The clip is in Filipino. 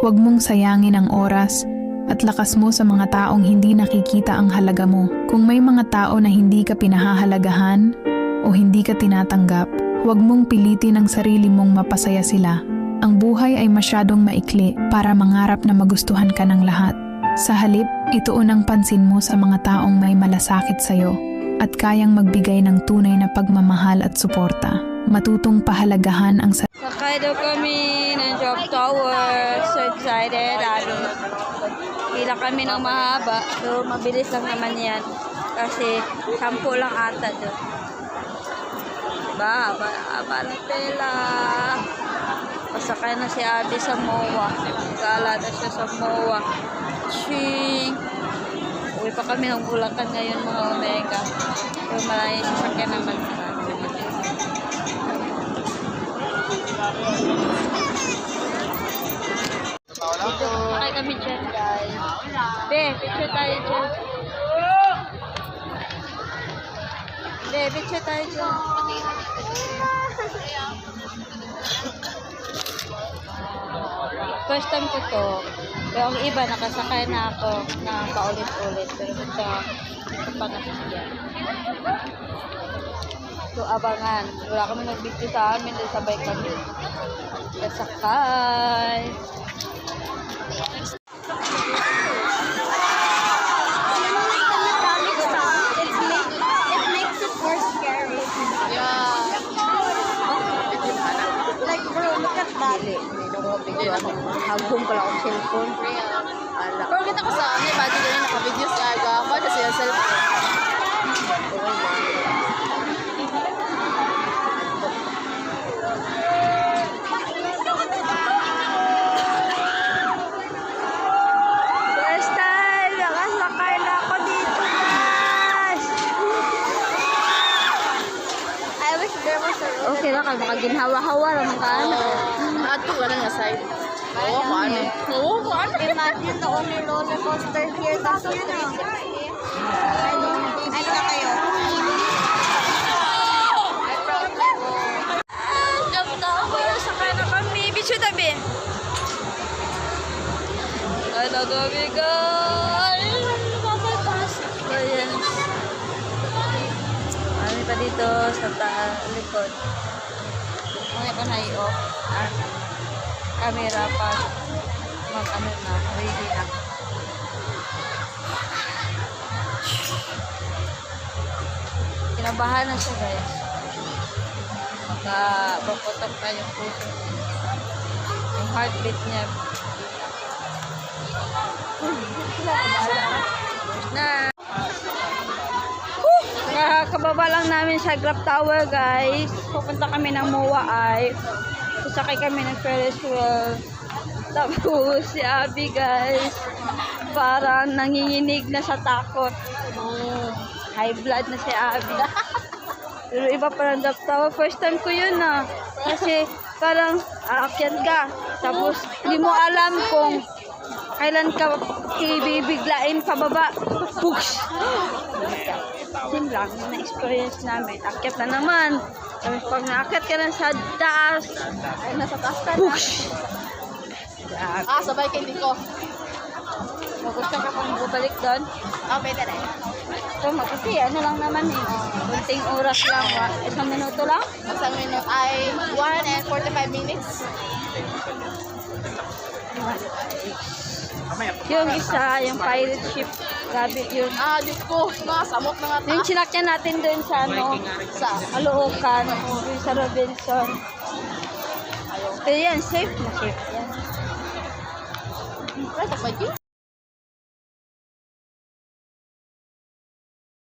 Huwag mong sayangin ang oras at lakas mo sa mga taong hindi nakikita ang halaga mo. Kung may mga tao na hindi ka pinahahalagahan o hindi ka tinatanggap, huwag mong pilitin ang sarili mong mapasaya sila. Ang buhay ay masyadong maikli para mangarap na magustuhan ka ng lahat. Sa halip, ituon ang pansin mo sa mga taong may malasakit sa'yo at kayang magbigay ng tunay na pagmamahal at suporta. Matutong pahalagahan ang sarili. Sakay daw kami ng Job Tower. So excited. Pila kami ng mahaba. So mabilis lang naman yan. Kasi 10 lang ata doon. Aba ng pila. Pasakay na si Abby sa MOA. Gala na siya sa MOA. Ching! Uwi pa kami ng Bulacan ngayon mga Omega. So maraming sasakyan naman sa sakay kami dyan, guys. Be, picture tayo dyan. Be, picture tayo dyan. First time ko to. Pero ang iba, nakasakay na ako na paulit-ulit. Pero ito, pa nasakyan. So, abangan. Wala kami nagbigti sa amin. Dahil sabay kami. Kasakay. Hagong pala akong cellphone. Pero kita ko sa imagine na naka-video sa aga ako na siya cellphone. First time, nakasakay na ako dito, guys. I wish there was a road. Okay lang, makaginhawa-hawa lang ka. Ato ka nga side. Oo, paano? Oo, paano? Imagine the only roller coaster here, that's so 360. Ano na kayo? Job Tower, sakay na kami. Bicho tabi. Sakay na kami, guys. Ayan. Kami pa dito sa likod. Mga pa na-i-off. Camera pa. Mag-ano na. Ready na. Kinabahan na siya, guys. Magpaputok na yung puso. Yung heartbeat niya. Na. Kababa lang namin sa Grab Tower, guys. Pupunta kami ng MOA ay. Sasakay kami ng Ferris wheel. Tapos si Abby, guys, parang nanginginig na sa takot. High blood na si Abby. Pero iba parang Job Tower. First time ko yun na. Kasi parang aakyat ka. Tapos hindi mo alam kung kailan ka ibibiglain pababa. Push! Yun lang, na-experience namin. Akyat na naman. Tapos pag naakyat ka na sa taas, Ay, nasa taas ka na. push! Sabay kay Nico. Magusto ka pang bubalik doon. Pwede na. So, kasi ano lang naman eh. Kunting oras lang. 1 minuto lang. Isang minute ay 1 and 45 minutes. Yung isa, yung pirate ship. Grabe yun. Diyos ko. Samok na nga Yung sinakyan natin doon sa ano, sa Caloocan, yung sa Robinson. Pero yan, safe na safe yan. Ay,